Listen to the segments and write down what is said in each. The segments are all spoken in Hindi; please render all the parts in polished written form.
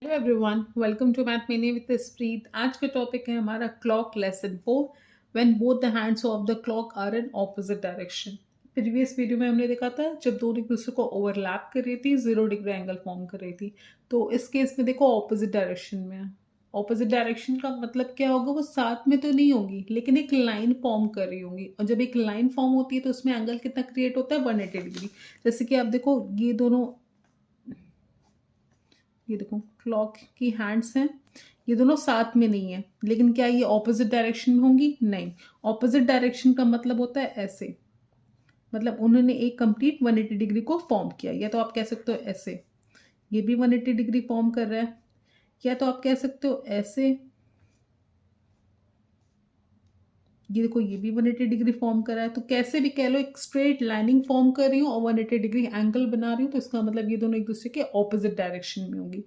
Hello everyone, welcome to math mini with Spreet. आज का टॉपिक है हमारा clock lesson 4, when both the hands of the clock are in opposite direction. Previous video में हमने देखा था जब दोनों एक दूसरे को ओवरलैप कर रही थी, 0 डिग्री एंगल फॉर्म कर रही थी। तो इस केस में देखो ऑपोजिट डायरेक्शन में है। ऑपोजिट डायरेक्शन का मतलब क्या होगा, वो साथ में तो नहीं होगी लेकिन एक लाइन फॉर्म कर रही होंगी, और जब एक लाइन फॉर्म होती है तो उसमें एंगल कितना क्रिएट होता है, 180 डिग्री। जैसे कि आप देखो ये देखो क्लॉक की हैंड्स हैं, ये दोनों साथ में नहीं है, लेकिन क्या ये ऑपोजिट डायरेक्शन में होंगी? नहीं। ऑपोजिट डायरेक्शन का मतलब होता है ऐसे, मतलब उन्होंने एक कंप्लीट 180 डिग्री को फॉर्म किया। या तो आप कह सकते हो ऐसे, ये भी 180 डिग्री फॉर्म कर रहा है, या तो आप कह सकते हो ऐसे, ये देखो ये भी 180 डिग्री फॉर्म कर रहा है। तो कैसे भी कह लो, एक स्ट्रेट लाइनिंग फॉर्म कर रही हूँ और 180 डिग्री एंगल बना रही हूँ, तो इसका मतलब ये दोनों एक दूसरे के ऑपोजिट डायरेक्शन में होंगी।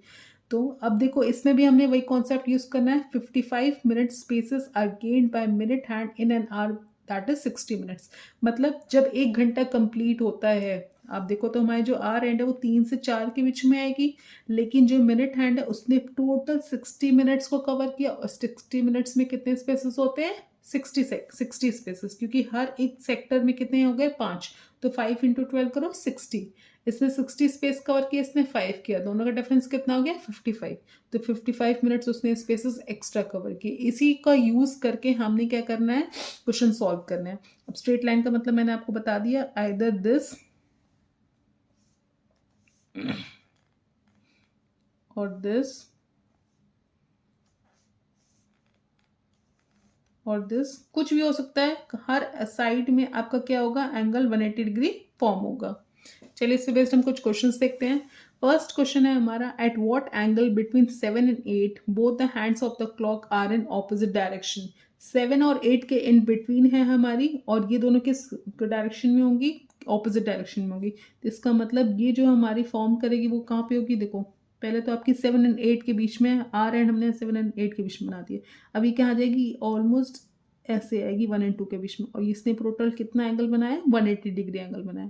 तो अब देखो इसमें भी हमने वही कॉन्सेप्ट यूज करना है। 55 minute spaces are gained by minute hand in an hour, that is 60 minutes. मतलब जब 1 घंटा कंप्लीट होता है, आप देखो तो हमारे जो आर एंड है वो 3 से 4 के बीच में आएगी, लेकिन जो मिनट हैंड है उसने टोटल 60 मिनट्स को कवर किया। और 60 मिनट्स में कितने स्पेसेस होते हैं? 60 स्पेसेस, क्योंकि हर एक सेक्टर में कितने हो गए? 5। तो 5 इंटू 12 करो 60। इसने 60 स्पेस कवर किया, इसने 5 किया, दोनों का डिफरेंस कितना हो गया? 55। तो 55 मिनट्स उसने स्पेसेस एक्स्ट्रा कवर किए। इसी का यूज करके हमने क्या करना है, क्वेश्चन सॉल्व करना है। अब स्ट्रेट लाइन का मतलब मैंने आपको बता दिया, आइदर दिस और दिस और दिस, कुछ भी हो सकता है। हर साइड में आपका क्या होगा? एंगल 180 डिग्री फॉर्म होगा। चलिए इस पे बेस्ड हम कुछ क्वेश्चंस देखते हैं। फर्स्ट क्वेश्चन है हमारा, at what angle between 7 and 8 both the hands of the clock are in opposite direction. 7 और 8 के इन बिटवीन है हमारी, और ये दोनों किस डायरेक्शन में होंगी? ऑपोजिट डायरेक्शन में होगी। तो इसका मतलब ये जो हमारी फॉर्म करेगी वो कहाँ पे होगी? देखो पहले तो आपकी 7 एंड 8 के बीच में, आर एंड हमने 7 एंड 8 के बीच में बना दिए। अभी क्या आ जाएगी? ऑलमोस्ट ऐसे आएगी 1 एंड 2 के बीच में, और इसने टोटल कितना एंगल बनाया? 180 डिग्री एंगल बनाया।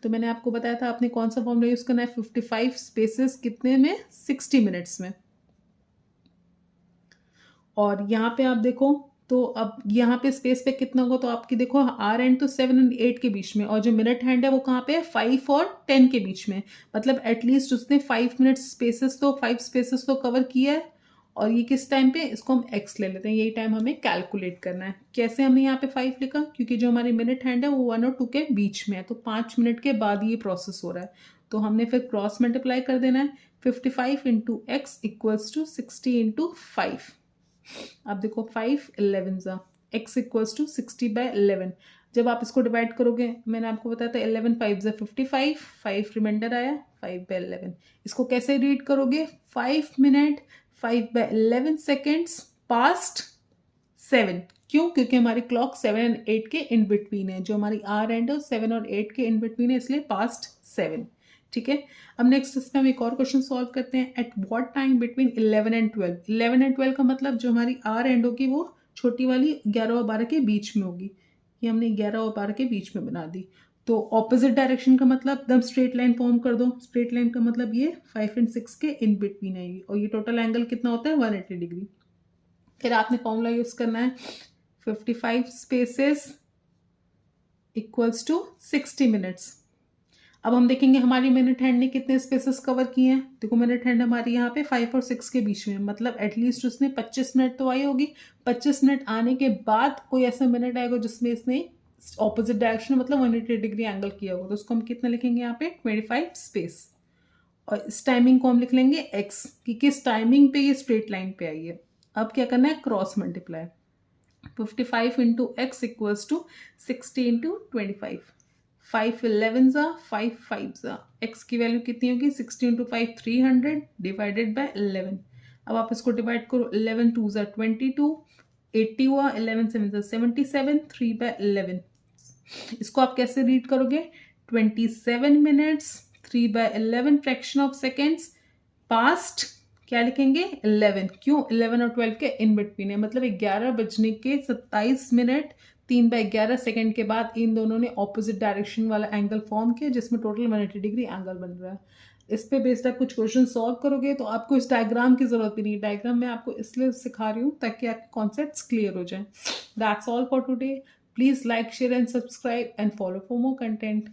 तो मैंने आपको बताया था आपने कौन सा फॉर्मूला यूज करना है, 55 स्पेसेस कितने में? 60 मिनट्स में। और यहाँ पे आप देखो तो अब यहाँ पे स्पेस पे कितना होगा, तो आपकी देखो आर एंड तो 7 एंड 8 के बीच में, और जो मिनट हैंड है वो कहाँ पे है? 5 और 10 के बीच में। मतलब एटलीस्ट उसने 5 मिनट स्पेसेस तो 5 स्पेसेस तो कवर किया है। और ये किस टाइम पे? इसको हम एक्स ले लेते हैं, यही टाइम हमें कैलकुलेट करना है। कैसे हमने यहाँ पे 5 लिखा? क्योंकि जो हमारी मिनट हैंड है वो 1 और 2 के बीच में है, तो 5 मिनट के बाद ये प्रोसेस हो रहा है। तो हमने फिर क्रॉस मल्टीप्लाई कर देना है। 55 into x equals to 60 into 5। अब देखो 5 11 ज़ा x इक्वल्स टू 60/11। जब आप इसको डिवाइड करोगे, मैंने आपको बताया था 11 5 ज़ा 55, 5 रिमाइंडर आया 5/11। इसको कैसे रीड करोगे? 5 मिनट 5/11 सेकेंड्स पास्ट 7। क्यों? क्योंकि हमारी क्लॉक 7 एंड 8 के इन बिटवीन है, जो हमारी आर एंड है 7 और 8 के इन बिटवीन है, इसलिए पास्ट 7। ठीक है। अब नेक्स्ट इसमें हम एक और क्वेश्चन सॉल्व करते हैं। At what time between 11 and 12? 11 and 12 का मतलब जो हमारी आर एंड होगी वो छोटी वाली 11 और 12 के बीच में होगी। ये हमने 11 और 12 के बीच में बना दी। तो ऑपोजिट डायरेक्शन का मतलब एकदम स्ट्रेट लाइन फॉर्म कर दो। स्ट्रेट लाइन का मतलब ये 5 एंड 6 के इन बिटवीन आएगी, और ये टोटल एंगल कितना होता है? 180 डिग्री। फिर आपने फॉर्मूला यूज करना है, 55 स्पेसेस इक्वल्स टू 60 मिनट्स। अब हम देखेंगे हमारी मिनट हैंड ने कितने स्पेसेस कवर किए हैं। देखो मिनट हैंड हमारी यहाँ पे 5 और 6 के बीच में, मतलब एटलीस्ट उसने 25 मिनट तो आई होगी। 25 मिनट आने के बाद कोई ऐसा मिनट आएगा जिसमें इसने ऑपोजिट डायरेक्शन मतलब 180 डिग्री एंगल किया होगा, तो उसको हम कितना लिखेंगे यहाँ पे? 25 स्पेस। और इस टाइमिंग को हम लिख लेंगे एक्स, कि किस टाइमिंग पे ये स्ट्रेट लाइन पे आई है। अब क्या करना है? Cross multiply. 55 into x equals to 60 into 25। 5 11 ज़ा 5 5 ज़ा, एक्स की वैल्यू कितनी होगी? 60 इंटू 5 300 डिवाइडेड बाय 11। अब आप इसको डिवाइड करो, 11 2 ज़ा 22, 80 हुआ, 11 7 ज़ा 77, 3/11। इसको आप कैसे रीड करोगे? 27 minutes 3/11 fraction of seconds past, क्या लिखेंगे? 11। क्यों? 11 और 12 के इन बिटवीन है, मतलब 11 बजने के 27 मिनट 3/11 सेकेंड के बाद इन दोनों ने ऑपोजिट डायरेक्शन वाला एंगल फॉर्म किया, जिसमें टोटल 180 डिग्री एंगल बन रहा है। इस पे बेस्ड आप कुछ क्वेश्चन सॉल्व करोगे तो आपको इस डायग्राम की ज़रूरत भी नहीं। डायग्राम मैं आपको इसलिए सिखा रही हूँ ताकि आपके कॉन्सेप्ट्स क्लियर हो जाएं। That's all for today. Please like, share and subscribe and follow for more content.